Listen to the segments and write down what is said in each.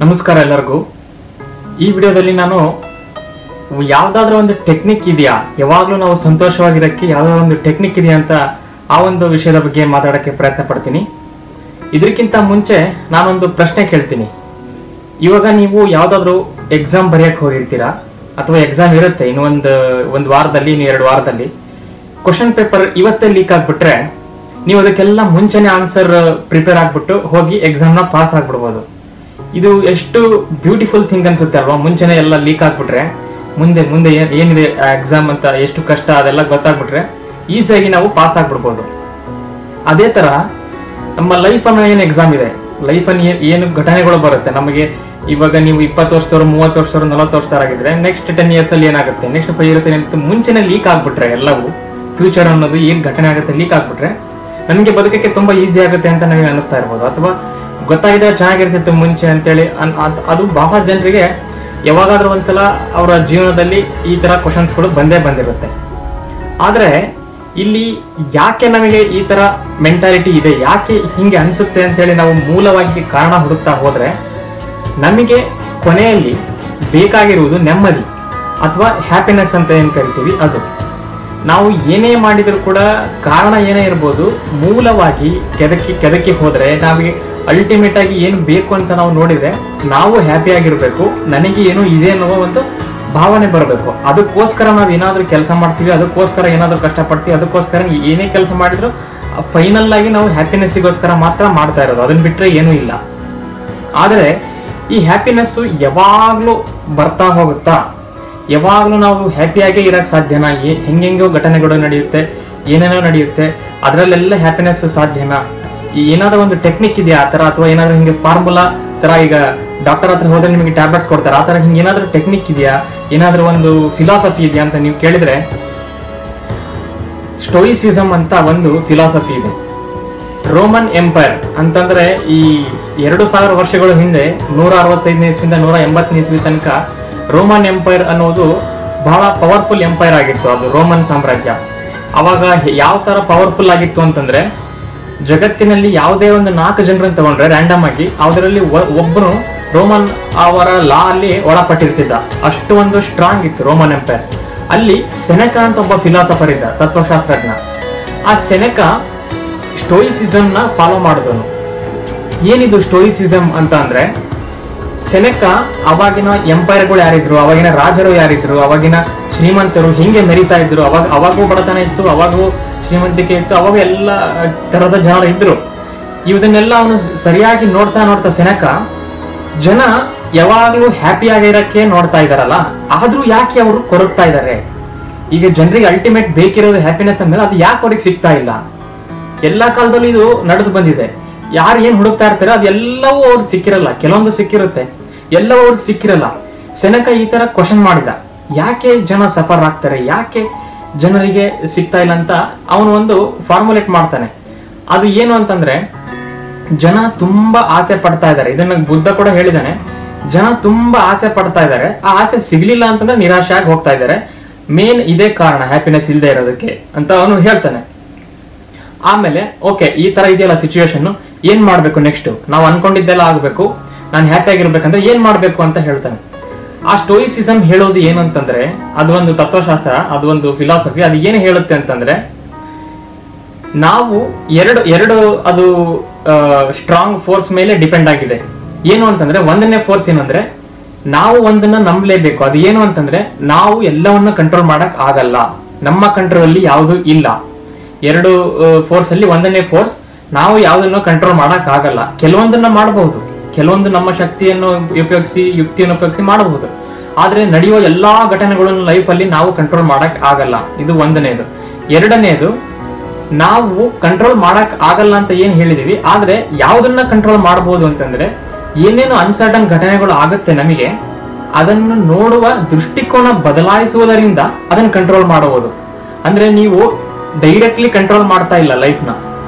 ನಮಸ್ಕಾರ ಎಲ್ಲರಿಗೂ. ಈ ವಿಡಿಯೋದಲ್ಲಿ ನಾನು ಯಾವುದಾದ್ರೂ ಒಂದು ಟೆಕ್ನಿಕ್ ಇದೆಯಾ, ಯಾವಾಗಲೂ ನಾವು ಸಂತೋಷವಾಗಿರೋಕ್ಕೆ ಯಾವುದಾದ್ರೂ ಒಂದು ಟೆಕ್ನಿಕ್ ಇದೆಯಾ ಅಂತ ಆ ಒಂದು ವಿಷಯದ ಬಗ್ಗೆ ಮಾತಾಡೋಕ್ಕೆ ಪ್ರಯತ್ನ ಪಡ್ತೀನಿ. ಇದಕ್ಕಿಂತ ಮುಂಚೆ ನಾನೊಂದು ಪ್ರಶ್ನೆ ಕೇಳ್ತೀನಿ. ಇವಾಗ ನೀವು ಯಾವುದಾದ್ರೂ ಎಕ್ಸಾಮ್ ಬರೆಯೋಕ್ಕೆ ಹೋಗಿರ್ತೀರಾ ಅಥವಾ ಎಕ್ಸಾಮ್ ಇರುತ್ತೆ ಇನ್ನು ಒಂದು ವಾರದಲ್ಲಿ, ಇನ್ನು 2 ವಾರದಲ್ಲಿ. ಕ್ವಶನ್ ಪೇಪರ್ ಇವತ್ತೇ ಲೀಕ್ ಆಗಿಬಿಟ್ರೆ ನೀವು ಅದಕ್ಕೆಲ್ಲ ಮುಂಚೆನೆ ಆನ್ಸರ್ ಪ್ರಿಪೇರ್ ಆಗಿಬಿಟ್ಟು ಹೋಗಿ ಎಕ್ಸಾಮ್ನ ಪಾಸ್ ಆಗ್ಬಿಡ್ಬೋದು. ಇದು ಎಷ್ಟು ಬ್ಯೂಟಿಫುಲ್ ಥಿಂಗ್ ಅನ್ಸುತ್ತೆ ಅಲ್ವಾ? ಮುಂಚೆನೆ ಎಲ್ಲ ಲೀಕ್ ಆಗ್ಬಿಟ್ರೆ ಮುಂದೆ ಏನಿದೆ ಎಕ್ಸಾಮ್ ಅಂತ ಎಷ್ಟು ಕಷ್ಟ ಅದೆಲ್ಲ ಗೊತ್ತಾಗ್ಬಿಟ್ರೆ ಈಸಿಯಾಗಿ ನಾವು ಪಾಸ್ ಆಗ್ಬಿಡ್ಬೋದು. ಅದೇ ತರ ನಮ್ಮ ಲೈಫ್ ಅನ್ನೋ ಏನು ಎಕ್ಸಾಮ್ ಇದೆ, ಲೈಫ್ ಅನ್ನು ಏನು ಘಟನೆಗಳು ಬರುತ್ತೆ ನಮಗೆ. ಇವಾಗ ನೀವು 20 ವರ್ಷದವರು, 30 ವರ್ಷದವರು, 40 ವರ್ಷದವರು ಆಗಿದ್ರೆ ನೆಕ್ಸ್ಟ್ 10 years ಅಲ್ಲಿ ಏನಾಗುತ್ತೆ, ನೆಕ್ಸ್ಟ್ 5 years ಏನಾಗುತ್ತೆ, ಮುಂಚೆನೆ ಲೀಕ್ ಆಗ್ಬಿಟ್ರೆ ಎಲ್ಲವೂ ಫ್ಯೂಚರ್ ಅನ್ನೋದು ಏನ್ ಘಟನೆ ಆಗುತ್ತೆ ಲೀಕ್ ಆಗ್ಬಿಟ್ರೆ ನಮಗೆ ಬದುಕಕ್ಕೆ ತುಂಬಾ ಈಸಿ ಆಗುತ್ತೆ ಅಂತ ನನಗೆ ಅನಿಸ್ತಾ ಇರ್ಬೋದು. ಅಥವಾ ಗೊತ್ತಾಗಿದೆ ಚೆನ್ನಾಗಿರ್ತಿತ್ತು ಮುಂಚೆ ಅಂತೇಳಿ ಅದು ಬಹಳ ಜನರಿಗೆ ಯಾವಾಗಾದ್ರೂ ಒಂದ್ಸಲ ಅವರ ಜೀವನದಲ್ಲಿ ಈ ತರ ಕ್ವಶನ್ಸ್ಗಳು ಬಂದಿರುತ್ತೆ. ಆದ್ರೆ ಇಲ್ಲಿ ಯಾಕೆ ನಮಗೆ ಈ ತರ ಮೆಂಟಾಲಿಟಿ ಇದೆ, ಯಾಕೆ ಹಿಂಗೆ ಅನ್ಸುತ್ತೆ ಅಂತೇಳಿ ನಾವು ಮೂಲವಾಗಿ ಕಾರಣ ಹುಡುಕ್ತಾ ಹೋದ್ರೆ ನಮಗೆ ಕೊನೆಯಲ್ಲಿ ಬೇಕಾಗಿರುವುದು ನೆಮ್ಮದಿ ಅಥವಾ ಹ್ಯಾಪಿನೆಸ್ ಅಂತ ಏನ್ ಕರಿತೀವಿ ಅದು. ನಾವು ಏನೇ ಮಾಡಿದ್ರು ಕೂಡ ಕಾರಣ ಏನೇ ಇರ್ಬೋದು, ಮೂಲವಾಗಿ ಕೆದಕಿ ಹೋದ್ರೆ ನಮಗೆ ಅಲ್ಟಿಮೇಟ್ ಆಗಿ ಏನು ಬೇಕು ಅಂತ ನಾವು ನೋಡಿದ್ರೆ ನಾವು ಹ್ಯಾಪಿ ಆಗಿರ್ಬೇಕು, ನನಗೆ ಏನೋ ಇದೆ ಅನ್ನೋ ಒಂದು ಭಾವನೆ ಬರಬೇಕು. ಅದಕ್ಕೋಸ್ಕರ ನಾವು ಏನಾದ್ರೂ ಕೆಲಸ ಮಾಡ್ತೀವಿ, ಅದಕ್ಕೋಸ್ಕರ ಏನಾದ್ರೂ ಕಷ್ಟಪಡ್ತೀವಿ, ಅದಕ್ಕೋಸ್ಕರ ಏನೇ ಕೆಲಸ ಮಾಡಿದ್ರು ಫೈನಲ್ ಆಗಿ ನಾವು ಹ್ಯಾಪಿನೆಸ್ಸಿಗೋಸ್ಕರ ಮಾತ್ರ ಮಾಡ್ತಾ ಇರೋದು, ಅದನ್ನ ಬಿಟ್ರೆ ಏನೂ ಇಲ್ಲ. ಆದ್ರೆ ಈ ಹ್ಯಾಪಿನೆಸ್ ಯಾವಾಗ್ಲೂ ಬರ್ತಾ ಹೋಗುತ್ತಾ? ಯಾವಾಗ್ಲೂ ನಾವು ಹ್ಯಾಪಿಯಾಗೇ ಇರಕ್ ಸಾಧ್ಯನಾ? ಹೆಂಗೆಂಗೋ ಘಟನೆಗಳು ನಡೆಯುತ್ತೆ, ಏನೇನೋ ನಡೆಯುತ್ತೆ, ಅದರಲ್ಲೆಲ್ಲ ಹ್ಯಾಪಿನೆಸ್ ಸಾಧ್ಯನಾ? ಏನಾದ್ರೂ ಒಂದು ಟೆಕ್ನಿಕ್ ಇದೆಯಾ ಆ ತರ? ಅಥವಾ ಏನಾದ್ರೂ ಹಿಂಗೆ ಫಾರ್ಮುಲಾ ತರ, ಈಗ ಡಾಕ್ಟರ್ ಹತ್ರ ಹೋದ್ರೆ ನಿಮಗೆ ಟ್ಯಾಬ್ಲೆಟ್ಸ್ ಕೊಡ್ತಾರೆ, ಆ ತರ ಹಿಂಗೆ ಏನಾದ್ರೂ ಟೆಕ್ನಿಕ್ ಇದೆಯಾ, ಏನಾದ್ರೂ ಒಂದು ಫಿಲಾಸಫಿ ಇದೆಯಾ ಅಂತ ನೀವು ಕೇಳಿದ್ರೆ ಸ್ಟೋಯಿಸಿಸಮ್ ಅಂತ ಒಂದು ಫಿಲಾಸಫಿ ಇದೆ. ರೋಮನ್ ಎಂಪೈರ್ ಅಂತಂದ್ರೆ ಈ 2000 ವರ್ಷಗಳ ಹಿಂದೆ 165ನೇ ಇಸ್ವಿಯಿಂದ 180ನೇ ಇಸ್ವಿ ತನಕ ರೋಮನ್ ಎಂಪೈರ್ ಅನ್ನೋದು ಬಹಳ ಪವರ್ಫುಲ್ ಎಂಪೈರ್ ಆಗಿತ್ತು. ಅದು ರೋಮನ್ ಸಾಮ್ರಾಜ್ಯ ಅವಾಗ ಯಾವ ತರ ಪವರ್ಫುಲ್ ಆಗಿತ್ತು ಅಂತಂದ್ರೆ, ಜಗತ್ತಿನಲ್ಲಿ ಯಾವುದೇ ಒಂದು 4 ಜನರನ್ನು ತಗೊಂಡ್ರೆ ರ್ಯಾಂಡಮ್ ಆಗಿ ಅದರಲ್ಲಿ ಒಬ್ಬನು ರೋಮನ್ ಅವರ ಲಾ ಅಲ್ಲಿ ಒಳಪಟ್ಟಿರ್ತಿದ್ದ. ಅಷ್ಟು ಒಂದು ಸ್ಟ್ರಾಂಗ್ ಇತ್ತು ರೋಮನ್ ಎಂಪೈರ್. ಅಲ್ಲಿ ಸೆನೆಕಾ ಅಂತ ಒಬ್ಬ ಫಿಲಾಸಫರ್ ಇದ್ದ, ತತ್ವಶಾಸ್ತ್ರಜ್ಞ. ಆ ಸೆನೆಕಾ ಸ್ಟೋಯಿಸಿಸಮ್ ನ ಫಾಲೋ ಮಾಡಿದನು. ಏನಿದು ಸ್ಟೋಯಿಸಿಸಮ್ ಅಂತ ಅಂದ್ರೆ, ಸೆನೆಕಾ ಅವಾಗಿನ ಎಂಪೈರ್ಗಳು ಯಾರಿದ್ರು, ಅವಾಗಿನ ರಾಜರು ಯಾರಿದ್ರು, ಅವಾಗಿನ ಶ್ರೀಮಂತರು ಹಿಂಗೆ ಮೆರಿತಾ ಇದ್ರು. ಅವಾಗೂ ಬಡತನ ಇತ್ತು, ಅವಾಗೂ ಶ್ರೀಮಂತಿಕೆ ಇತ್ತು, ಅವಾಗ ಎಲ್ಲ ತರದ ಜನರು ಇದ್ರು. ಇದನ್ನೆಲ್ಲ ಅವನು ಸರಿಯಾಗಿ ನೋಡ್ತಾ ಸೆನೆಕಾ ಜನ ಯಾವಾಗ್ಲೂ ಹ್ಯಾಪಿ ಆಗಿರಕ್ಕೆ ನೋಡ್ತಾ ಇದಾರಲ್ಲ, ಆದ್ರೂ ಯಾಕೆ ಅವರು ಕೊರಗ್ತಾ ಇದ್ದಾರೆ? ಈಗ ಜನರಿಗೆ ಅಲ್ಟಿಮೇಟ್ ಬೇಕಿರೋದು ಹ್ಯಾಪಿನೆಸ್ ಅಂದ್ಮೇಲೆ ಅದು ಯಾಕೆ ಅವ್ರಿಗೆ ಸಿಗ್ತಾ ಇಲ್ಲ? ಎಲ್ಲಾ ಕಾಲದಲ್ಲೂ ಇದು ನಡೆದು ಬಂದಿದೆ. ಯಾರು ಏನ್ ಹುಡುಕ್ತಾ ಇರ್ತಾರೆ ಅದೆಲ್ಲವೂ ಅವ್ರಿಗೆ ಸಿಕ್ಕಿರಲ್ಲ, ಕೆಲವೊಂದು ಸಿಕ್ಕಿರುತ್ತೆ, ಎಲ್ಲವೂ ಅವ್ರಿಗೆ ಸಿಕ್ಕಿರಲ್ಲ. ಸೆನೆಕಾ ಈ ತರ ಕ್ವಶನ್ ಮಾಡಿದ, ಯಾಕೆ ಜನ ಸಫರ್ ಆಗ್ತಾರೆ, ಯಾಕೆ ಜನರಿಗೆ ಸಿಗ್ತಾ ಇಲ್ಲ ಅಂತ ಅವನು ಒಂದು ಫಾರ್ಮುಲೇಟ್ ಮಾಡ್ತಾನೆ. ಅದು ಏನು ಅಂತಂದ್ರೆ, ಜನ ತುಂಬಾ ಆಸೆ ಪಡ್ತಾ ಇದ್ದಾರೆ. ಇದನ್ನ ಬುದ್ಧ ಕೂಡ ಹೇಳಿದಾನೆ, ಜನ ತುಂಬಾ ಆಸೆ ಪಡ್ತಾ ಇದ್ದಾರೆ, ಆ ಆಸೆ ಸಿಗ್ಲಿಲ್ಲ ಅಂತಂದ್ರೆ ನಿರಾಶೆ ಆಗಿ ಹೋಗ್ತಾ ಇದ್ದಾರೆ. ಮೇನ್ ಇದೇ ಕಾರಣ ಹ್ಯಾಪಿನೆಸ್ ಇಲ್ಲದೆ ಇರೋದಕ್ಕೆ ಅಂತ ಅವನು ಹೇಳ್ತಾನೆ. ಆಮೇಲೆ ಓಕೆ, ಈ ತರ ಇದೆಯಲ್ಲ ಸಿಚುವೇಶನ್, ಏನ್ ಮಾಡ್ಬೇಕು ನೆಕ್ಸ್ಟ್? ನಾವು ಅನ್ಕೊಂಡಿದ್ದೆಲ್ಲ ಆಗ್ಬೇಕು, ನಾನು ಹ್ಯಾಪಿ ಆಗಿರ್ಬೇಕಂದ್ರೆ ಏನ್ ಮಾಡ್ಬೇಕು ಅಂತ ಹೇಳ್ತಾನೆ. ಆ ಸ್ಟೋಯಿಸಿಸಮ್ ಹೇಳೋದು ಏನು ಅಂತಂದ್ರೆ, ಅದು ಒಂದು ತತ್ವಶಾಸ್ತ್ರ, ಅದು ಒಂದು ಫಿಲಾಸಫಿ. ಅದು ಏನು ಹೇಳುತ್ತೆ ಅಂತಂದ್ರೆ, ನಾವು ಎರಡು ಅದು ಸ್ಟ್ರಾಂಗ್ ಫೋರ್ಸ್ ಮೇಲೆ ಡಿಪೆಂಡ್ ಆಗಿದೆ. ಏನು ಅಂತಂದ್ರೆ, ಒಂದನೇ ಫೋರ್ಸ್ ಏನಂದ್ರೆ, ನಾವು ಒಂದನ್ನ ನಂಬಲೇಬೇಕು. ಅದು ಏನು ಅಂತಂದ್ರೆ, ನಾವು ಎಲ್ಲವನ್ನ ಕಂಟ್ರೋಲ್ ಮಾಡಕ್ ಆಗಲ್ಲ, ನಮ್ಮ ಕಂಟ್ರೋಲ್ ಅಲ್ಲಿ ಯಾವುದು ಇಲ್ಲ. 2 ಫೋರ್ಸ್ ಅಲ್ಲಿ ಒಂದನೇ ಫೋರ್ಸ್, ನಾವು ಯಾವುದನ್ನು ಕಂಟ್ರೋಲ್ ಮಾಡಕ್ ಆಗಲ್ಲ. ಕೆಲವೊಂದನ್ನ ಮಾಡಬಹುದು, ಕೆಲವೊಂದು ನಮ್ಮ ಶಕ್ತಿಯನ್ನು ಉಪಯೋಗಿಸಿ, ಯುಕ್ತಿಯನ್ನು ಉಪಯೋಗಿಸಿ ಮಾಡಬಹುದು. ಆದ್ರೆ ನಡೆಯುವ ಎಲ್ಲಾ ಘಟನೆಗಳನ್ನು ಲೈಫ್ ಅಲ್ಲಿ ನಾವು ಕಂಟ್ರೋಲ್ ಮಾಡಕ್ ಆಗಲ್ಲ. ಇದು ಒಂದನೇದು. ಎರಡನೇದು, ನಾವು ಕಂಟ್ರೋಲ್ ಮಾಡಕ್ ಆಗಲ್ಲ ಅಂತ ಏನ್ ಹೇಳಿದೀವಿ, ಆದ್ರೆ ಯಾವ್ದನ್ನ ಕಂಟ್ರೋಲ್ ಮಾಡಬಹುದು ಅಂತಂದ್ರೆ, ಏನೇನು ಅನ್ಸರ್ಟನ್ ಘಟನೆಗಳು ಆಗುತ್ತೆ ನಮಗೆ, ಅದನ್ನು ನೋಡುವ ದೃಷ್ಟಿಕೋನ ಬದಲಾಯಿಸುವುದರಿಂದ ಅದನ್ನ ಕಂಟ್ರೋಲ್ ಮಾಡಬಹುದು. ಅಂದ್ರೆ ನೀವು ಡೈರೆಕ್ಟ್ಲಿ ಕಂಟ್ರೋಲ್ ಮಾಡ್ತಾ ಇಲ್ಲ ಲೈಫ್ನ,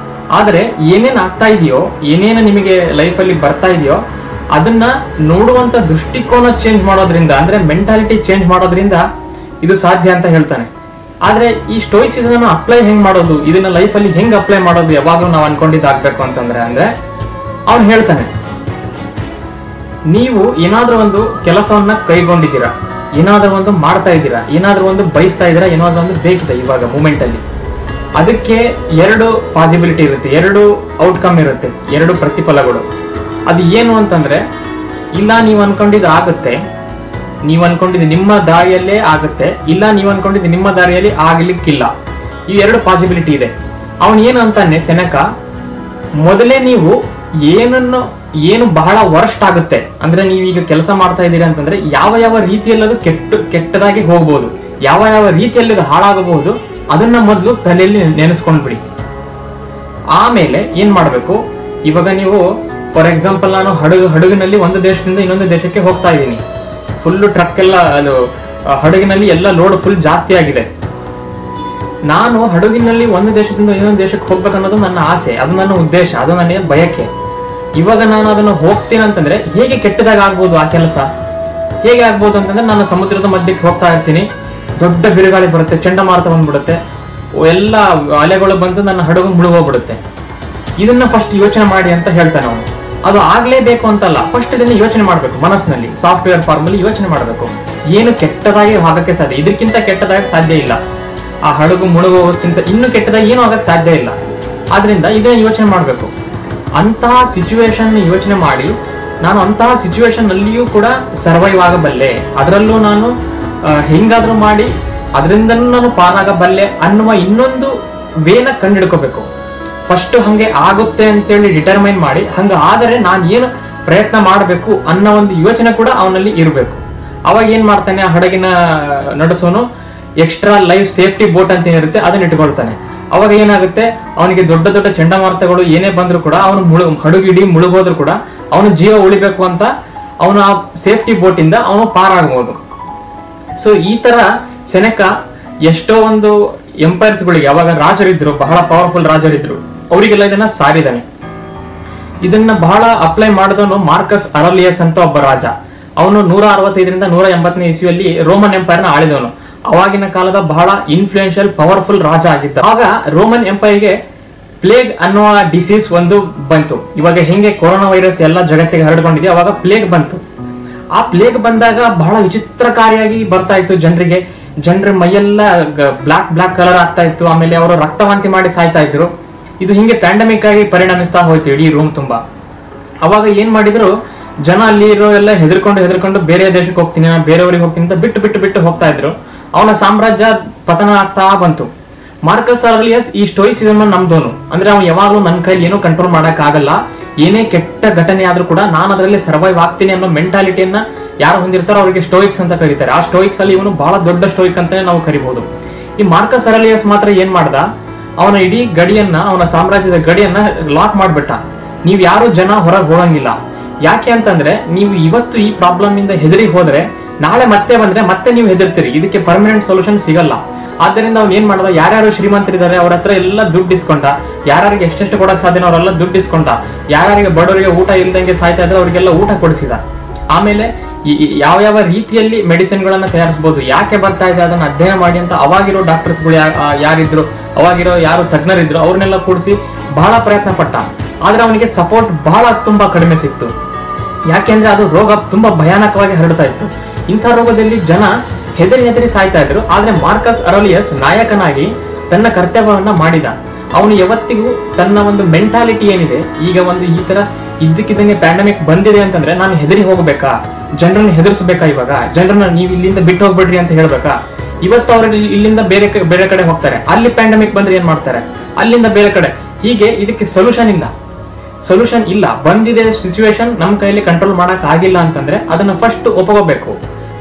ಆದ್ರೆ ಏನೇನ್ ಆಗ್ತಾ ಇದೆಯೋ, ಏನೇನು ನಿಮಗೆ ಲೈಫ್ ಅಲ್ಲಿ ಬರ್ತಾ ಇದೆಯೋ ಅದನ್ನ ನೋಡುವಂತ ದೃಷ್ಟಿಕೋನ ಚೇಂಜ್ ಮಾಡೋದ್ರಿಂದ, ಅಂದ್ರೆ ಮೆಂಟಾಲಿಟಿ ಚೇಂಜ್ ಮಾಡೋದ್ರಿಂದ ಇದು ಸಾಧ್ಯ ಅಂತ ಹೇಳ್ತಾನೆ. ಆದ್ರೆ ಈ ಸ್ಟೋಯಿಸಿಸಮ್ ಅಪ್ಲೈ ಹೆಂಗ್ ಮಾಡೋದು, ಇದನ್ನ ಲೈಫ್ ಅಲ್ಲಿ ಹೆಂಗ್ ಅಪ್ಲೈ ಮಾಡೋದು, ಯಾವಾಗ್ಲೂ ನಾವು ಅನ್ಕೊಂಡಿದ್ದಾಗ್ಬೇಕು ಅಂತಂದ್ರೆ, ಅಂದ್ರೆ ಅವ್ನು ಹೇಳ್ತಾನೆ ನೀವು ಏನಾದ್ರೂ ಒಂದು ಕೆಲಸವನ್ನ ಕೈಗೊಂಡಿದ್ದೀರಾ, ಏನಾದ್ರೂ ಒಂದು ಮಾಡ್ತಾ ಇದ್ದೀರಾ, ಏನಾದ್ರೂ ಒಂದು ಬಯಸ್ತಾ ಇದ್ದೀರಾ, ಏನಾದ್ರೂ ಒಂದು ಬೇಕಿದೆ ಇವಾಗ ಮೂಮೆಂಟ್ ಅಲ್ಲಿ, ಅದಕ್ಕೆ ಎರಡು ಪಾಸಿಬಿಲಿಟಿ ಇರುತ್ತೆ, ಎರಡು ಔಟ್ಕಮ್ ಇರುತ್ತೆ, ಎರಡು ಪ್ರತಿಫಲಗಳು. ಅದು ಏನು ಅಂತಂದ್ರೆ, ಇಲ್ಲ ನೀವು ಅನ್ಕೊಂಡಿದ್ದು ಆಗುತ್ತೆ, ನೀವು ಅನ್ಕೊಂಡಿದ್ದು ನಿಮ್ಮ ದಾರಿಯಲ್ಲೇ ಆಗುತ್ತೆ, ಇಲ್ಲ ನೀವು ಅನ್ಕೊಂಡಿದ್ದು ನಿಮ್ಮ ದಾರಿಯಲ್ಲಿ ಆಗ್ಲಿಕ್ಕಿಲ್ಲ. ಈ ಎರಡು ಪಾಸಿಬಿಲಿಟಿ ಇದೆ. ಅವನು ಏನು ಅಂತಾನೆ ಸೆನೆಕ, ಮೊದಲೇ ನೀವು ಏನು ಬಹಳ ವರ್ಸ್ಟ್ ಆಗುತ್ತೆ ಅಂದ್ರೆ, ನೀವೀಗ ಕೆಲಸ ಮಾಡ್ತಾ ಇದ್ದೀರಾ ಅಂತಂದ್ರೆ ಯಾವ ಯಾವ ರೀತಿಯಲ್ಲಿ ಅದು ಕೆಟ್ಟದಾಗಿ ಹೋಗ್ಬೋದು, ಯಾವ ಯಾವ ರೀತಿಯಲ್ಲಿ ಅದು ಹಾಳಾಗಬಹುದು, ಅದನ್ನ ಮೊದಲು ತಲೆಯಲ್ಲಿ ನೆನೆಸ್ಕೊಂಡ್ಬಿಡಿ. ಆಮೇಲೆ ಏನ್ ಮಾಡ್ಬೇಕು, ಇವಾಗ ನೀವು ಫಾರ್ ಎಕ್ಸಾಂಪಲ್ ನಾನು ಹಡಗಿನಲ್ಲಿ ಒಂದು ದೇಶದಿಂದ ಇನ್ನೊಂದು ದೇಶಕ್ಕೆ ಹೋಗ್ತಾ ಇದ್ದೀನಿ, ಫುಲ್ ಟ್ರಕ್ ಎಲ್ಲ ಅದು ಹಡಗಿನಲ್ಲಿ ಎಲ್ಲ ಲೋಡ್ ಫುಲ್ ಜಾಸ್ತಿ ಆಗಿದೆ. ನಾನು ಹಡಗಿನಲ್ಲಿ ಒಂದು ದೇಶದಿಂದ ಇನ್ನೊಂದು ದೇಶಕ್ಕೆ ಹೋಗ್ಬೇಕನ್ನೋದು ನನ್ನ ಆಸೆ, ಅದು ನನ್ನ ಉದ್ದೇಶ, ಅದು ನನಗೆ ಬಯಕೆ. ಇವಾಗ ನಾನು ಅದನ್ನು ಹೋಗ್ತೀನಿ ಅಂತಂದ್ರೆ ಹೇಗೆ ಕೆಟ್ಟದಾಗ ಆಗ್ಬೋದು ಆ ಕೆಲಸ? ಹೇಗೆ ಆಗ್ಬೋದು ಅಂತಂದ್ರೆ, ನಾನು ಸಮುದ್ರದ ಮಧ್ಯಕ್ಕೆ ಹೋಗ್ತಾ ಇರ್ತೀನಿ, ದೊಡ್ಡ ಬಿರುಗಾಳಿ ಬರುತ್ತೆ, ಚಂಡಮಾರುತ ಬಂದ್ಬಿಡುತ್ತೆ, ಎಲ್ಲ ಅಲೆಗಳು ಬಂದು ನನ್ನ ಹಡಗು ಮುಳುಗೋಗ್ಬಿಡುತ್ತೆ. ಇದನ್ನ ಫಸ್ಟ್ ಯೋಚನೆ ಮಾಡಿ ಅಂತ ಹೇಳ್ತಾನೆ ಅವನು. ಅದು ಆಗ್ಲೇಬೇಕು ಅಂತಲ್ಲ, ಫಸ್ಟ್ ಇದನ್ನ ಯೋಚನೆ ಮಾಡ್ಬೇಕು ಮನಸ್ಸಿನಲ್ಲಿ, ಸಾಫ್ಟ್ವೇರ್ ಫಾರ್ಮಲ್ಲಿ ಯೋಚನೆ ಮಾಡ್ಬೇಕು. ಏನು ಕೆಟ್ಟದಾಗಿ ಆಗಕ್ಕೆ ಸಾಧ್ಯ, ಇದಕ್ಕಿಂತ ಕೆಟ್ಟದಾಗಕ್ಕೆ ಸಾಧ್ಯ ಇಲ್ಲ. ಆ ಹಡಗು ಮುಳುಗೋಗೋಕ್ಕಿಂತ ಇನ್ನೂ ಕೆಟ್ಟದಾಗಿ ಏನೂ ಆಗಕ್ಕೆ ಸಾಧ್ಯ ಇಲ್ಲ. ಆದ್ರಿಂದ ಇದನ್ನ ಯೋಚನೆ ಮಾಡ್ಬೇಕು. ಅಂತಹ ಸಿಚುವೇಶನ್ ಯೋಚನೆ ಮಾಡಿ, ನಾನು ಅಂತಹ ಸಿಚುವೇಶನ್ ಅಲ್ಲಿಯೂ ಕೂಡ ಸರ್ವೈವ್ ಆಗಬಲ್ಲೆ, ಅದರಲ್ಲೂ ನಾನು ಹೆಂಗಾದ್ರೂ ಮಾಡಿ ಅದರಿಂದ ನಾನು ಪಾರಾಗಬಲ್ಲೆ ಅನ್ನುವ ಇನ್ನೊಂದು ವೇನ ಕಂಡಿಡ್ಕೋಬೇಕು. ಫಸ್ಟ್ ಹಂಗೆ ಆಗುತ್ತೆ ಅಂತೇಳಿ ಡಿಟರ್ಮೈನ್ ಮಾಡಿ, ಹಂಗ ಆದರೆ ನಾನು ಏನು ಪ್ರಯತ್ನ ಮಾಡಬೇಕು ಅನ್ನೋ ಒಂದು ಯೋಚನೆ ಕೂಡ ಅವನಲ್ಲಿ ಇರಬೇಕು. ಅವಾಗ ಏನ್ ಮಾಡ್ತಾನೆ, ಆ ಹಡಗಿನ ನಡೆಸೋನು ಎಕ್ಸ್ಟ್ರಾ ಲೈಫ್ ಸೇಫ್ಟಿ ಬೋಟ್ ಅಂತ ಏನಿರುತ್ತೆ ಅದನ್ನ ಇಟ್ಕೊಳ್ತಾನೆ. ಅವಾಗ ಏನಾಗುತ್ತೆ, ಅವನಿಗೆ ದೊಡ್ಡ ದೊಡ್ಡ ಚಂಡಮಾರುತಗಳು ಏನೇ ಬಂದ್ರು ಕೂಡ, ಅವನು ಹಡಗು ಇಡೀ ಮುಳುಗೋದ್ರು ಕೂಡ ಅವನು ಜೀವ ಉಳಿಬೇಕು ಅಂತ ಅವನು ಆ ಸೇಫ್ಟಿ ಬೋಟ್ ಇಂದ ಅವನು ಪಾರಾಗಬಹುದು. ಸೊ ಈ ತರ ಸೆನೆಕ ಎಷ್ಟೋ ಒಂದು ಎಂಪೈರ್ಸ್ ಗಳಿಗೆ, ಅವಾಗ ರಾಜರಿದ್ರು, ಬಹಳ ಪವರ್ಫುಲ್ ರಾಜರಿದ್ರು, ಅವರಿಗೆಲ್ಲ ಇದನ್ನ ಸಾರಿದಾನೆ. ಇದನ್ನ ಬಹಳ ಅಪ್ಲೈ ಮಾಡಿದವನು ಮಾರ್ಕಸ್ ಅರಲಿಯಸ್ ಅಂತ ಒಬ್ಬ ರಾಜ. ಅವನು 165ರಿಂದ 180ನೇ ಇಸ್ವಿಯಲ್ಲಿ ರೋಮನ್ ಎಂಪೈರ್ ನ ಆಳಿದವನು. ಅವಾಗಿನ ಕಾಲದ ಬಹಳ ಇನ್ಫ್ಲೂಯೆನ್ಷಿಯಲ್ ಪವರ್ಫುಲ್ ರಾಜ ಆಗಿದ್ದ. ಆಗ ರೋಮನ್ ಎಂಪೈರ್ಗೆ ಪ್ಲೇಗ್ ಅನ್ನುವ ಡಿಸೀಸ್ ಒಂದು ಬಂತು. ಇವಾಗ ಹೆಂಗೆ ಕೊರೋನಾ ವೈರಸ್ ಎಲ್ಲ ಜಗತ್ತಿಗೆ ಹರಡ್ಕೊಂಡಿದೆ, ಅವಾಗ ಪ್ಲೇಗ್ ಬಂತು. ಆ ಪ್ಲೇಗ್ ಬಂದಾಗ ಬಹಳ ವಿಚಿತ್ರಕಾರಿಯಾಗಿ ಬರ್ತಾ ಇತ್ತು ಜನರಿಗೆ. ಜನರ ಮೈಯೆಲ್ಲ ಬ್ಲಾಕ್ ಕಲರ್ ಆಗ್ತಾ ಇತ್ತು. ಆಮೇಲೆ ಅವರು ರಕ್ತವಾಂತಿ ಮಾಡಿ ಸಾಯ್ತಾ ಇದ್ರು. ಇದು ಹಿಂಗೆ ಪ್ಯಾಂಡಮಿಕ್ ಆಗಿ ಪರಿಣಮಿಸ್ತಾ ಹೋಯ್ತು ಇಡೀ ರೂಮ್ ತುಂಬಾ. ಅವಾಗ ಏನ್ ಮಾಡಿದ್ರು, ಜನ ಅಲ್ಲಿ ಇರೋ ಎಲ್ಲ ಹೆದರ್ಕೊಂಡು ಬೇರೆ ದೇಶಕ್ಕೆ ಹೋಗ್ತೀನಿ, ಬೇರೆಯವ್ರಿಗೆ ಹೋಗ್ತೀನಿ ಅಂತ ಬಿಟ್ಟು ಹೋಗ್ತಾ ಇದ್ರು. ಅವನ ಸಾಮ್ರಾಜ್ಯ ಪತನ ಆಗ್ತಾ ಬಂತು. ಮಾರ್ಕಸ್ ಅರಲಿಯಸ್ ಈ ಸ್ಟೋಯಿಸಿಸಮ್ ನಮ್ದೋನು, ಅಂದ್ರೆ ಅವ್ನು ಯಾವಾಗ್ಲೂ ನನ್ನ ಕೈಲಿ ಏನೂ ಕಂಟ್ರೋಲ್ ಮಾಡಕ್ ಆಗಲ್ಲ, ಏನೇ ಕೆಟ್ಟ ಘಟನೆ ಆದ್ರೂ ಕೂಡ ನಾನು ಅದರಲ್ಲಿ ಸರ್ವೈವ್ ಆಗ್ತೀನಿ ಅನ್ನೋ ಮೆಂಟಾಲಿಟಿಯನ್ನ ಯಾರು ಹೊಂದಿರ್ತಾರೋ ಅವರಿಗೆ ಸ್ಟೋಯಿಕ್ಸ್ ಅಂತ ಕರೀತಾರೆ. ಆ ಸ್ಟೋಯಿಕ್ಸ್ ಅಲ್ಲಿ ಇವನು ಬಹಳ ದೊಡ್ಡ ಸ್ಟೋಯಿಕ್ ಅಂತಾನೆ ನಾವು ಕರಿಬಹುದು. ಈ ಮಾರ್ಕಸ್ ಅರಲಿಯಸ್ ಮಾತ್ರ ಏನ್ ಮಾಡ್ದ, ಅವನ ಇಡೀ ಗಡಿಯನ್ನ, ಅವನ ಸಾಮ್ರಾಜ್ಯದ ಗಡಿಯನ್ನ ಲಾಕ್ ಮಾಡ್ಬಿಟ್ಟ. ನೀವ್ ಯಾರು ಜನ ಹೊರಗೆ ಹೋಗಂಗಿಲ್ಲ. ಯಾಕೆ ಅಂತಂದ್ರೆ, ನೀವು ಇವತ್ತು ಈ ಪ್ರಾಬ್ಲಮ್ ಇಂದ ಹೆದರಿ ಹೋದ್ರೆ ನಾಳೆ ಮತ್ತೆ ಬಂದ್ರೆ ಮತ್ತೆ ನೀವು ಹೆದರ್ತೀರಿ, ಇದಕ್ಕೆ ಪರ್ಮನೆಂಟ್ ಸೊಲ್ಯೂಷನ್ ಸಿಗಲ್ಲ. ಆದ್ದರಿಂದ ಅವ್ನು ಏನ್ ಮಾಡ್ದ, ಯಾರ್ಯಾರು ಶ್ರೀಮಂತರಿದ್ದಾರೆ ಅವ್ರ ಹತ್ರ ಎಲ್ಲ ದುಡ್ಡು ಇಸ್ಕೊಂಡ, ಯಾರಿಗೆ ಎಷ್ಟೆಷ್ಟು ಕೊಡಕ್ ಸಾಧ್ಯನೋ ಅವರೆಲ್ಲ ದುಡ್ಡು ಇಸ್ಕೊಂಡ, ಯಾರಿಗೆ ಬಡವರಿಗೆ ಊಟ ಇಲ್ದಂಗೆ ಸಾಯ್ತಾ ಇದ್ರೆ ಅವ್ರಿಗೆಲ್ಲ ಊಟ ಕೊಡಿಸಿದ. ಆಮೇಲೆ ಯಾವ ರೀತಿಯಲ್ಲಿ ಮೆಡಿಸಿನ್ ಗಳನ್ನ ತಯಾರಿಸಬಹುದು, ಯಾಕೆ ಬರ್ತಾ ಇದೆ ಅದನ್ನ ಅಧ್ಯಯನ ಮಾಡಿ ಅಂತ ಅವಾಗಿರೋ ಡಾಕ್ಟರ್ಸ್ಗಳು ಯಾರಿದ್ರು, ಅವಾಗಿರೋ ಯಾರು ತಜ್ಞರಿದ್ರು ಅವ್ರನ್ನೆಲ್ಲ ಕೂಡಿಸಿ ಬಹಳ ಪ್ರಯತ್ನ ಪಟ್ಟ. ಆದ್ರೆ ಅವನಿಗೆ ಸಪೋರ್ಟ್ ಬಹಳ ತುಂಬಾ ಕಡಿಮೆ ಸಿಕ್ತು. ಯಾಕೆಂದ್ರೆ ಅದು ರೋಗ ತುಂಬಾ ಭಯಾನಕವಾಗಿ ಹರಡ್ತಾ ಇತ್ತು. ಇಂಥ ರೋಗದಲ್ಲಿ ಜನ ಹೆದರಿ ಸಾಯ್ತಾ ಇದ್ರು. ಆದ್ರೆ ಮಾರ್ಕಸ್ ಅರಲಿಯಸ್ ನಾಯಕನಾಗಿ ತನ್ನ ಕರ್ತವ್ಯವನ್ನ ಮಾಡಿದ. ಅವನು ಯಾವತ್ತಿಗೂ ತನ್ನ ಒಂದು ಮೆಂಟಾಲಿಟಿ ಏನಿದೆ, ಈಗ ಒಂದು ಈ ತರ ಇದ್ದಕ್ಕಿದ್ದಂಗೆ ಪ್ಯಾಂಡಮಿಕ್ ಬಂದಿದೆ ಅಂತಂದ್ರೆ ನಾನು ಹೆದರಿ ಹೋಗ್ಬೇಕಾ, ಜನರನ್ನ ಹೆದರ್ಸ್ಬೇಕಾ, ಇವಾಗ ಜನರನ್ನ ನೀವು ಇಲ್ಲಿಂದ ಬಿಟ್ಟು ಹೋಗ್ಬೇಡ್ರಿ ಅಂತ ಹೇಳ್ಬೇಕಾ? ಇವತ್ತು ಅವ್ರು ಇಲ್ಲಿಂದ ಬೇರೆ ಕಡೆ ಹೋಗ್ತಾರೆ, ಅಲ್ಲಿ ಪ್ಯಾಂಡಮಿಕ್ ಬಂದ್ರೆ ಏನ್ ಮಾಡ್ತಾರೆ, ಅಲ್ಲಿಂದ ಬೇರೆ ಕಡೆ. ಹೀಗೆ ಇದಕ್ಕೆ ಸೊಲ್ಯೂಷನ್ ಇಲ್ಲ. ಬಂದಿದೆ ಸಿಚುವೇಶನ್, ನಮ್ಮ ಕೈಯಲ್ಲಿ ಕಂಟ್ರೋಲ್ ಮಾಡಕ್ ಆಗಿಲ್ಲ ಅಂತಂದ್ರೆ ಅದನ್ನ ಫಸ್ಟ್ ಒಪ್ಕೋಬೇಕು.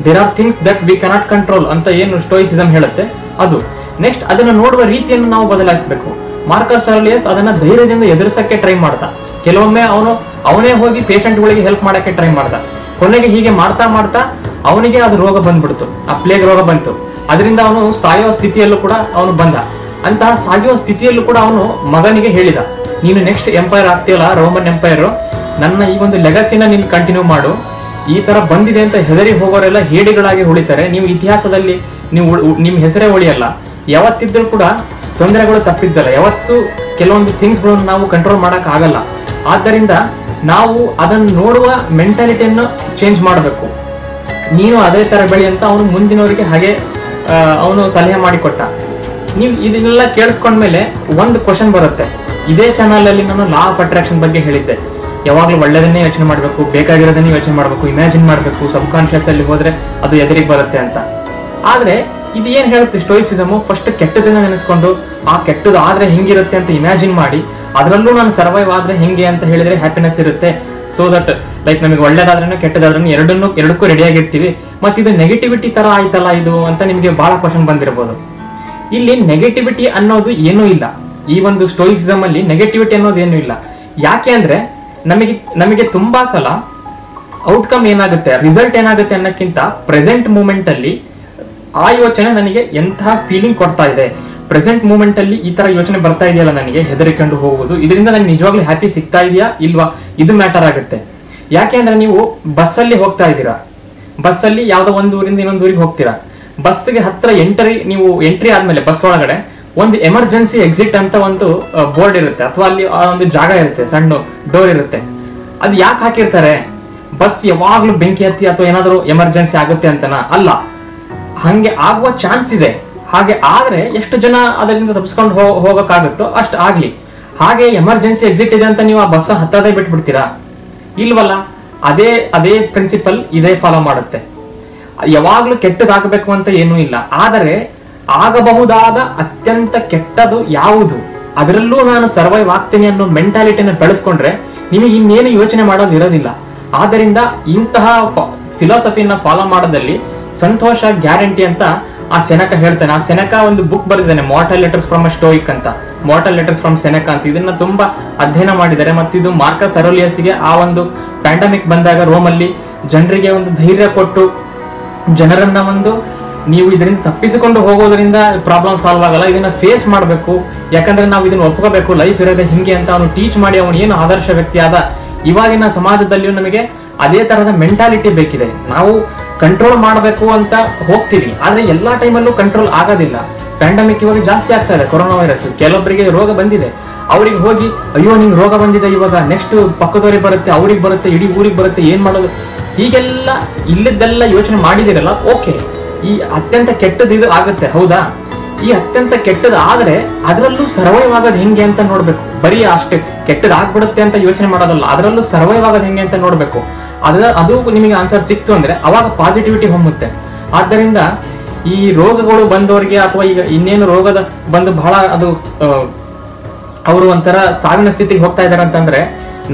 There are things that we cannot control ಅಂತ ಏನು ಸ್ಟೋಯಿಸಿಸಮ್ ಹೇಳುತ್ತೆ ಅದು. ನೆಕ್ಸ್ಟ್ ಅದನ್ನ ನೋಡುವ ರೀತಿಯನ್ನು ನಾವು ಬದಲಾಯಿಸಬೇಕು. ಮಾರ್ಕಸ್ ಅರಲಿಯಸ್ ಅದನ್ನ ಧೈರ್ಯದಿಂದ ಎದುರಿಸಕ್ಕೆ ಟ್ರೈ ಮಾಡ್ದ. ಕೆಲವೊಮ್ಮೆ ಅವನೇ ಹೋಗಿ ಪೇಷಂಟ್ ಗಳಿಗೆ ಹೆಲ್ಪ್ ಮಾಡಕ್ಕೆ ಟ್ರೈ ಮಾಡ್ದ. ಕೊನೆಗೆ ಹೀಗೆ ಮಾಡ್ತಾ ಅವನಿಗೆ ಅದು ರೋಗ ಬಂದ್ಬಿಡ್ತು, ಆ ಪ್ಲೇಗ್ ರೋಗ ಬಂತು. ಅದರಿಂದ ಅವನು ಸಾಯೋ ಸ್ಥಿತಿಯಲ್ಲೂ ಕೂಡ ಅವನು ಬಂದ. ಅಂತಹ ಸಾಯುವ ಸ್ಥಿತಿಯಲ್ಲೂ ಕೂಡ ಅವನು ಮಗನಿಗೆ ಹೇಳಿದ, ನೀನು ನೆಕ್ಸ್ಟ್ ಎಂಪೈರ್ ಆಗ್ತೀಯಲ್ಲ, ರೋಮನ್ ಎಂಪೈರ್, ನನ್ನ ಈ ಒಂದು ಲೆಗಸಿನ ನೀನು ಕಂಟಿನ್ಯೂ ಮಾಡು. ಈ ತರ ಬಂದಿದೆ ಅಂತ ಹೆದರಿ ಹೋಗೋರೆಲ್ಲ ಹೇಡಿಗಳಾಗಿ ಉಳಿತಾರೆ, ನೀವು ಇತಿಹಾಸದಲ್ಲಿ ನಿಮ್ ಹೆಸರೇ ಉಳಿಯಲ್ಲ. ಯಾವತ್ತಿದ್ರೂ ಕೂಡ ತೊಂದರೆಗಳು ತಪ್ಪಿದ್ದಲ್ಲ, ಯಾವತ್ತು ಕೆಲವೊಂದು ಥಿಂಗ್ಸ್ ಗಳನ್ನು ನಾವು ಕಂಟ್ರೋಲ್ ಮಾಡಕ್ ಆಗಲ್ಲ. ಆದ್ದರಿಂದ ನಾವು ಅದನ್ನು ನೋಡುವ ಮೆಂಟಾಲಿಟಿಯನ್ನು ಚೇಂಜ್ ಮಾಡಬೇಕು. ನೀನು ಅದೇ ತರ ಬೆಳಿ ಅಂತ ಅವನು ಮುಂದಿನವರಿಗೆ ಹಾಗೆ ಅವನು ಸಲಹೆ ಮಾಡಿಕೊಟ್ಟ. ನೀವು ಇದನ್ನೆಲ್ಲ ಕೇಳಿಸ್ಕೊಂಡ್ಮೇಲೆ ಒಂದು ಕ್ವಶನ್ ಬರುತ್ತೆ. ಇದೇ ಚಾನಲ್ ಅಲ್ಲಿ ನಾನು ಲಾ ಆಫ್ ಅಟ್ರಾಕ್ಷನ್ ಬಗ್ಗೆ ಹೇಳಿದ್ದೆ. ಯಾವಾಗ್ಲೂ ಒಳ್ಳೆದನ್ನೇ ಯೋಚನೆ ಮಾಡಬೇಕು, ಬೇಕಾಗಿರೋದನ್ನೇ ಯೋಚನೆ ಮಾಡಬೇಕು, ಇಮ್ಯಾಜಿನ್ ಮಾಡಬೇಕು, ಸಬ್ ಕಾನ್ಶಿಯಸ್ ಅಲ್ಲಿ ಹೋದ್ರೆ ಅದು ಎದುರಿಗೆ ಬರುತ್ತೆ ಅಂತ. ಆದ್ರೆ ಇದು ಏನ್ ಹೇಳುತ್ತೆ ಸ್ಟೋಯಿಸಿಸಮ್, ಫಸ್ಟ್ ಕೆಟ್ಟದನ್ನ ನೆನೆಸ್ಕೊಂಡು ಆ ಕೆಟ್ಟದ್ದು ಆದ್ರೆ ಹೆಂಗಿರುತ್ತೆ ಅಂತ ಇಮ್ಯಾಜಿನ್ ಮಾಡಿ ಅದರಲ್ಲೂ ನಾನು ಸರ್ವೈವ್ ಆದ್ರೆ ಹೆಂಗೆ ಅಂತ ಹೇಳಿದ್ರೆ ಹ್ಯಾಪಿನೆಸ್ ಇರುತ್ತೆ. ಸೊ ದಟ್ ಲೈಕ್ ನಮಗೆ ಒಳ್ಳೇದಾದ್ರೂ ಕೆಟ್ಟದಾದ್ರೂ ಎರಡಕ್ಕೂ ರೆಡಿ ಆಗಿರ್ತೀವಿ. ಮತ್ತೆ ಇದು ನೆಗೆಟಿವಿಟಿ ತರ ಆಯ್ತಲ್ಲ ಇದು ಅಂತ ನಿಮಗೆ ಬಹಳ ಕ್ವಶನ್ ಬಂದಿರಬಹುದು. ಇಲ್ಲಿ ನೆಗೆಟಿವಿಟಿ ಅನ್ನೋದು ಏನೂ ಇಲ್ಲ. ಈ ಒಂದು ಸ್ಟೋಯಿಸಿಸಮ್ ಅಲ್ಲಿ ನೆಗೆಟಿವಿಟಿ ಅನ್ನೋದು ಏನೂ ಇಲ್ಲ. ಯಾಕೆ ಅಂದ್ರೆ ನಮಗೆ ತುಂಬಾ ಸಲ ಔಟ್ಕಮ್ ಏನಾಗುತ್ತೆ, ರಿಸಲ್ಟ್ ಏನಾಗುತ್ತೆ ಅನ್ನೋಕ್ಕಿಂತ ಪ್ರೆಸೆಂಟ್ ಮೂಮೆಂಟ್ ಅಲ್ಲಿ ಆ ಯೋಚನೆ ನನಗೆ ಎಂತಹ ಫೀಲಿಂಗ್ ಕೊಡ್ತಾ ಇದೆ, ಪ್ರೆಸೆಂಟ್ ಮೂಮೆಂಟ್ ಅಲ್ಲಿ ಈ ತರ ಯೋಚನೆ ಬರ್ತಾ ಇದೆಯಲ್ಲ ನನಗೆ ಹೆದರಿಕೊಂಡು ಹೋಗುವುದು, ಇದರಿಂದ ನನಗೆ ನಿಜವಾಗ್ಲೂ ಹ್ಯಾಪಿ ಸಿಗ್ತಾ ಇದೆಯಾ ಇಲ್ವಾ, ಇದು ಮ್ಯಾಟರ್ ಆಗುತ್ತೆ. ಯಾಕೆ ಅಂದ್ರೆ ನೀವು ಬಸ್ಸಲ್ಲಿ ಹೋಗ್ತಾ ಇದ್ದೀರಾ, ಬಸ್ಸಲ್ಲಿ ಯಾವ್ದೋ ಒಂದು ಊರಿಂದ ಇನ್ನೊಂದು ಊರಿಗೆ ಹೋಗ್ತೀರಾ. ಬಸ್ಗೆ ಹತ್ರ ಎಂಟ್ರಿ ಆದ್ಮೇಲೆ ಬಸ್ ಒಳಗಡೆ ಒಂದು ಎಮರ್ಜೆನ್ಸಿ ಎಕ್ಸಿಟ್ ಅಂತ ಒಂದು ಬೋರ್ಡ್ ಇರುತ್ತೆ, ಅಥವಾ ಅಲ್ಲಿ ಒಂದು ಜಾಗ ಇರುತ್ತೆ, ಸಣ್ಣ ಡೋರ್ ಇರುತ್ತೆ. ಅದು ಯಾಕೆ ಹಾಕಿರ್ತಾರೆ? ಬಸ್ ಯಾವಾಗ್ಲೂ ಬೆಂಕಿ ಹತ್ತಿ ಅಥವಾ ಏನಾದ್ರು ಎಮರ್ಜೆನ್ಸಿ ಆಗುತ್ತೆ ಅಂತನಾ? ಅಲ್ಲ, ಹಂಗೆ ಆಗುವ ಚಾನ್ಸ್ ಇದೆ. ಹಾಗೆ ಆದ್ರೆ ಎಷ್ಟು ಜನ ಅದರಿಂದ ತಪ್ಪಿಸ್ಕೊಂಡು ಹೋಗಕ್ಕಾಗುತ್ತೋ ಅಷ್ಟು ಆಗ್ಲಿ. ಹಾಗೆ ಎಮರ್ಜೆನ್ಸಿ ಎಕ್ಸಿಟ್ ಇದೆ ಅಂತ ನೀವು ಆ ಬಸ್ ಹತ್ತದೇ ಬಿಟ್ಬಿಡ್ತೀರಾ? ಇಲ್ವಲ್ಲ. ಅದೇ ಪ್ರಿನ್ಸಿಪಲ್ ಇದೇ ಫಾಲೋ ಮಾಡುತ್ತೆ. ಯಾವಾಗ್ಲೂ ಕೆಟ್ಟದಾಗಬೇಕು ಅಂತ ಏನೂ ಇಲ್ಲ. ಆದರೆ ಆಗಬಹುದಾದ ಅತ್ಯಂತ ಕೆಟ್ಟದು ಯಾವುದು, ಅದರಲ್ಲೂ ನಾನು ಸರ್ವೈವ್ ಆಗ್ತೀನಿ ಅನ್ನೋ ಮೆಂಟಾಲಿಟಿನ ಬೆಳೆಸ್ಕೊಂಡ್ರೆ ನಿಮಗೆ ಇನ್ನೇನು ಯೋಚನೆ ಮಾಡೋದು ಇರೋದಿಲ್ಲ. ಆದ್ದರಿಂದ ಇಂತಹ ಫಿಲಾಸಫಿನ ಫಾಲೋ ಮಾಡೋದಲ್ಲಿ ಸಂತೋಷ ಗ್ಯಾರಂಟಿ ಅಂತ ಆ ಸೆನೆಕ ಹೇಳ್ತಾನೆ. ಆ ಸೆನೆಕ ಒಂದು ಬುಕ್ ಬರೆದಿದ್ದಾನೆ, mortal letters from a stoic ಅಂತ, ಮಾರ್ಟಲ್ ಲೆಟರ್ಸ್ ಫ್ರಮ್ ಸೆನೆಕ ಅಂತ. ಇದನ್ನ ತುಂಬಾ ಅಧ್ಯಯನ ಮಾಡಿದ್ದಾರೆ. ಮತ್ತು ಇದು ಮಾರ್ಕಸ್ ಅರೋಲಿಯಸ್ಗೆ ಆ ಒಂದು ಪ್ಯಾಂಡಮಿಕ್ ಬಂದಾಗ ರೋಮಲ್ಲಿ ಜನರಿಗೆ ಒಂದು ಧೈರ್ಯ ಕೊಟ್ಟು ಜನರನ್ನ ನೀವು ಇದರಿಂದ ತಪ್ಪಿಸಿಕೊಂಡು ಹೋಗೋದ್ರಿಂದ ಪ್ರಾಬ್ಲಮ್ ಸಾಲ್ವ್ ಆಗಲ್ಲ, ಇದನ್ನ ಫೇಸ್ ಮಾಡಬೇಕು, ಯಾಕಂದ್ರೆ ನಾವು ಇದನ್ನ ಒಪ್ಕೋಬೇಕು, ಲೈಫ್ ಇರೋದೇ ಹಿಂಗೆ ಅಂತ ಅವನು ಟೀಚ್ ಮಾಡಿ ಅವನು ಏನು ಆದರ್ಶ ವ್ಯಕ್ತಿ ಆದ. ಇವಾಗಿನ ಸಮಾಜದಲ್ಲಿಯೂ ನಮಗೆ ಅದೇ ತರಹದ ಮೆಂಟಾಲಿಟಿ ಬೇಕಿದೆ. ನಾವು ಕಂಟ್ರೋಲ್ ಮಾಡಬೇಕು ಅಂತ ಹೋಗ್ತೀವಿ, ಆದ್ರೆ ಎಲ್ಲಾ ಟೈಮಲ್ಲೂ ಕಂಟ್ರೋಲ್ ಆಗೋದಿಲ್ಲ. ಪ್ಯಾಂಡಮಿಕ್ ಇವಾಗ ಜಾಸ್ತಿ ಆಗ್ತಾ ಇದೆ, ಕೊರೋನಾ ವೈರಸ್. ಕೆಲವೊಬ್ಬರಿಗೆ ರೋಗ ಬಂದಿದೆ, ಅವ್ರಿಗೆ ಹೋಗಿ ಅಯ್ಯೋ ನಿಂಗೆ ರೋಗ ಬಂದಿದೆ, ಇವಾಗ ನೆಕ್ಸ್ಟ್ ಪಕ್ಕದವ್ರಿಗೆ ಬರುತ್ತೆ, ಅವ್ರಿಗೆ ಬರುತ್ತೆ, ಇಡೀ ಊರಿಗೆ ಬರುತ್ತೆ, ಏನ್ ಮಾಡೋದು, ಹೀಗೆಲ್ಲ ಇಲ್ಲಿದ್ದೆಲ್ಲ ಯೋಚನೆ ಮಾಡಿದಿರಲ್ಲ. ಓಕೆ, ಈ ಅತ್ಯಂತ ಕೆಟ್ಟದ್ದು ಇದು ಆಗುತ್ತೆ, ಹೌದಾ? ಈ ಅತ್ಯಂತ ಕೆಟ್ಟದ್ದು ಆದ್ರೆ ಅದರಲ್ಲೂ ಸರ್ವೈವ್ ಆಗೋದು ಹೆಂಗೆ ಅಂತ ನೋಡ್ಬೇಕು. ಬರೀ ಅಷ್ಟೇ ಕೆಟ್ಟದ್ದು ಆಗ್ಬಿಡುತ್ತೆ ಅಂತ ಯೋಚನೆ ಮಾಡೋದಲ್ಲ, ಅದರಲ್ಲೂ ಸರ್ವೈವ್ ಆಗೋದು ಹೆಂಗೆ ಅಂತ ನೋಡ್ಬೇಕು. ಅದು ನಿಮಗೆ ಆನ್ಸರ್ ಸಿಕ್ತು ಅಂದ್ರೆ ಅವಾಗ ಪಾಸಿಟಿವಿಟಿ ಹೊಮ್ಮುತ್ತೆ. ಆದ್ದರಿಂದ ಈ ರೋಗಗಳು ಬಂದವರಿಗೆ ಅಥವಾ ಈಗ ಇನ್ನೇನು ರೋಗದ ಬಂದು ಬಹಳ ಅದು ಅವರು ಒಂಥರ ಸಾವಿನ ಸ್ಥಿತಿಗೆ ಹೋಗ್ತಾ ಇದಾರೆ ಅಂತಂದ್ರೆ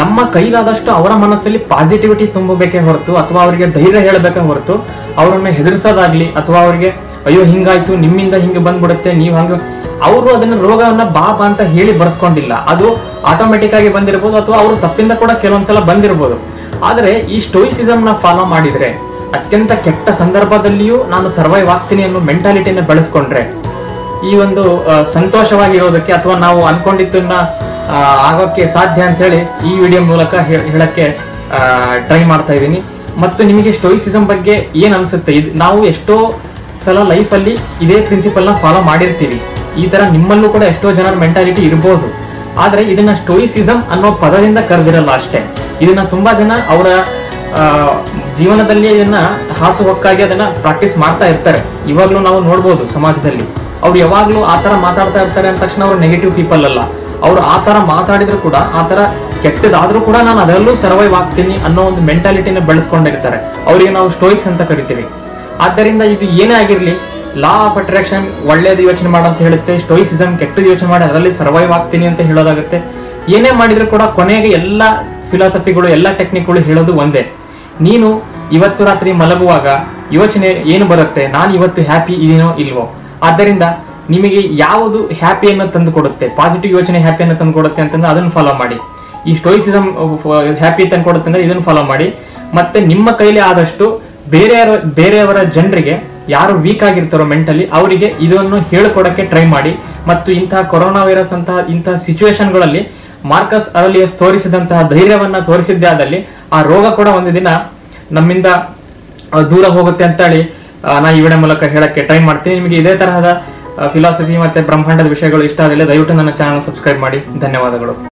ನಮ್ಮ ಕೈಲಾದಷ್ಟು ಅವರ ಮನಸ್ಸಲ್ಲಿ ಪಾಸಿಟಿವಿಟಿ ತುಂಬಬೇಕೇ ಹೊರತು, ಅಥವಾ ಅವರಿಗೆ ಧೈರ್ಯ ಹೇಳಬೇಕೇ ಹೊರತು ಅವರನ್ನ ಹೆದರ್ಸೋದಾಗ್ಲಿ ಅಥವಾ ಅವ್ರಿಗೆ ಅಯ್ಯೋ ಹಿಂಗಾಯ್ತು ನಿಮ್ಮಿಂದ ಹಿಂಗೆ ಬಂದ್ಬಿಡುತ್ತೆ ನೀವು ಹಂಗ, ಅವರು ಅದನ್ನ ರೋಗವನ್ನ ಬಾಬಾ ಅಂತ ಹೇಳಿ ಬರ್ಸ್ಕೊಂಡಿಲ್ಲ. ಅದು ಆಟೋಮೆಟಿಕ್ ಆಗಿ ಬಂದಿರಬಹುದು, ಅಥವಾ ಅವರು ತಪ್ಪಿಂದ ಕೂಡ ಕೆಲವೊಂದ್ಸಲ ಬಂದಿರಬಹುದು. ಆದ್ರೆ ಈ ಸ್ಟೋಯಿಸಿಸಮ್ ನ ಫಾಲೋ ಮಾಡಿದ್ರೆ ಅತ್ಯಂತ ಕೆಟ್ಟ ಸಂದರ್ಭದಲ್ಲಿಯೂ ನಾನು ಸರ್ವೈವ್ ಆಗ್ತೀನಿ ಅನ್ನೋ ಮೆಂಟಾಲಿಟಿನ ಬೆಳೆಸ್ಕೊಂಡ್ರೆ ಈ ಒಂದು ಸಂತೋಷವಾಗಿರೋದಕ್ಕೆ ಅಥವಾ ನಾವು ಅನ್ಕೊಂಡಿದ್ದನ್ನ ಆಗೋಕ್ಕೆ ಸಾಧ್ಯ ಅಂತ ಹೇಳಿ ಈ ವಿಡಿಯೋ ಮೂಲಕ ಹೇಳಕ್ಕೆ ಟ್ರೈ ಮಾಡ್ತಾ ಇದ್ದೀನಿ. ಮತ್ತು ನಿಮಗೆ ಸ್ಟೋಯಿಸಿಸಮ್ ಬಗ್ಗೆ ಏನ್ ಅನ್ಸುತ್ತೆ? ನಾವು ಎಷ್ಟೋ ಸಲ ಲೈಫ್ ಅಲ್ಲಿ ಇದೇ ಪ್ರಿನ್ಸಿಪಲ್ ನ ಫಾಲೋ ಮಾಡಿರ್ತೀವಿ. ಈ ತರ ನಿಮ್ಮಲ್ಲೂ ಕೂಡ ಎಷ್ಟೋ ಜನರ ಮೆಂಟಾಲಿಟಿ ಇರಬಹುದು. ಆದ್ರೆ ಇದನ್ನ ಸ್ಟೋಯಿಸಿಸಮ್ ಅನ್ನೋ ಪದದಿಂದ ಕರೆದಿರಲ್ಲ ಅಷ್ಟೇ. ಇದನ್ನ ತುಂಬಾ ಜನ ಅವರ ಜೀವನದಲ್ಲಿ ಇದನ್ನ ಹಾಸುಹೊಕ್ಕಾಗಿ ಅದನ್ನ ಪ್ರಾಕ್ಟೀಸ್ ಮಾಡ್ತಾ ಇರ್ತಾರೆ. ಇವಾಗ್ಲೂ ನಾವು ನೋಡ್ಬೋದು ಸಮಾಜದಲ್ಲಿ ಅವ್ರು ಯಾವಾಗ್ಲೂ ಆತರ ಮಾತಾಡ್ತಾ ಇರ್ತಾರೆ ಅಂದ ತಕ್ಷಣ ಅವ್ರು ನೆಗೆಟಿವ್ ಪೀಪಲ್ ಅಲ್ಲ. ಅವ್ರು ಆತರ ಮಾತಾಡಿದ್ರು ಕೂಡ, ಆತರ ಕೆಟ್ಟದಾದ್ರೂ ಕೂಡ ನಾನು ಅದರಲ್ಲೂ ಸರ್ವೈವ್ ಆಗ್ತೀನಿ ಅನ್ನೋ ಒಂದು ಮೆಂಟಾಲಿಟಿನ ಬೆಳೆಸ್ಕೊಂಡಿರ್ತಾರೆ. ಅವರಿಗೆ ನಾವು ಸ್ಟೋಯಿಕ್ಸ್ ಅಂತ ಕರಿತೀವಿ. ಆದ್ದರಿಂದ ಇದು ಏನೇ ಆಗಿರ್ಲಿ, ಲಾ ಆಫ್ ಅಟ್ರಾಕ್ಷನ್ ಒಳ್ಳೇದು ಯೋಚನೆ ಮಾಡಂತ ಹೇಳುತ್ತೆ, ಸ್ಟೋಯಿಸಿಸಮ್ ಕೆಟ್ಟದ್ದು ಯೋಚನೆ ಮಾಡಿ ಅದರಲ್ಲಿ ಸರ್ವೈವ್ ಆಗ್ತೀನಿ ಅಂತ ಹೇಳೋದಾಗುತ್ತೆ. ಏನೇ ಮಾಡಿದ್ರು ಕೂಡ ಕೊನೆಗೆ ಎಲ್ಲ ಫಿಲಾಸಫಿಗಳು ಎಲ್ಲ ಟೆಕ್ನಿಕ್ಗಳು ಹೇಳೋದು ಒಂದೇ. ನೀನು ಇವತ್ತು ರಾತ್ರಿ ಮಲಗುವಾಗ ಯೋಚನೆ ಏನು ಬರುತ್ತೆ, ನಾನು ಇವತ್ತು ಹ್ಯಾಪಿ ಇದೀನೋ ಇಲ್ವೋ. ಆದ್ದರಿಂದ ನಿಮಗೆ ಯಾವುದು ಹ್ಯಾಪಿಯನ್ನು ತಂದು ಕೊಡುತ್ತೆ, ಪಾಸಿಟಿವ್ ಯೋಚನೆ ಹ್ಯಾಪಿಯನ್ನು ತಂದು ಕೊಡುತ್ತೆ ಅಂತಂದ್ರೆ ಅದನ್ನು ಫಾಲೋ ಮಾಡಿ. ಈ ಸ್ಟೋಯಿಸಿಸಮ್ ಹ್ಯಾಪಿ ತಂದು ಕೊಡುತ್ತೆ ಅಂದ್ರೆ ಇದನ್ನು ಫಾಲೋ ಮಾಡಿ. ಮತ್ತೆ ನಿಮ್ಮ ಕೈಲಿ ಆದಷ್ಟು ಬೇರೆಯವರ ಜನರಿಗೆ ಯಾರು ವೀಕ್ ಆಗಿರ್ತಾರೋ ಮೆಂಟಲಿ ಅವರಿಗೆ ಇದನ್ನು ಹೇಳಿಕೊಡಕ್ಕೆ ಟ್ರೈ ಮಾಡಿ. ಮತ್ತು ಇಂತಹ ಕೊರೋನಾ ವೈರಸ್ ಇಂತಹ ಸಿಚುವೇಶನ್ಗಳಲ್ಲಿ ಮಾರ್ಕಸ್ ಅರೋಲಿಯಸ್ ತೋರಿಸಿದಂತಹ ಧೈರ್ಯವನ್ನ ತೋರಿಸಿದ್ದೇ ಆದಲ್ಲಿ ಆ ರೋಗ ಕೂಡ ಒಂದು ದಿನ ನಮ್ಮಿಂದ ದೂರ ಹೋಗುತ್ತೆ ಅಂತ ಹೇಳಿ ನಾ ಈ ವಿಡಿಯೋ ಮೂಲಕ ಹೇಳಕ್ಕೆ ಟ್ರೈ ಮಾಡ್ತೀನಿ. ನಿಮಗೆ ಇದೇ ತರಹದ ಫಿಲಾಸಫಿ ಮತ್ತೆ ಬ್ರಹ್ಮಾಂಡದ ವಿಷಯಗಳು ಇಷ್ಟ ಆದಲ್ಲಿ ದಯವಿಟ್ಟು ನನ್ನ ಚಾನಲ್ ಸಬ್ಸ್ಕ್ರೈಬ್ ಮಾಡಿ. ಧನ್ಯವಾದಗಳು.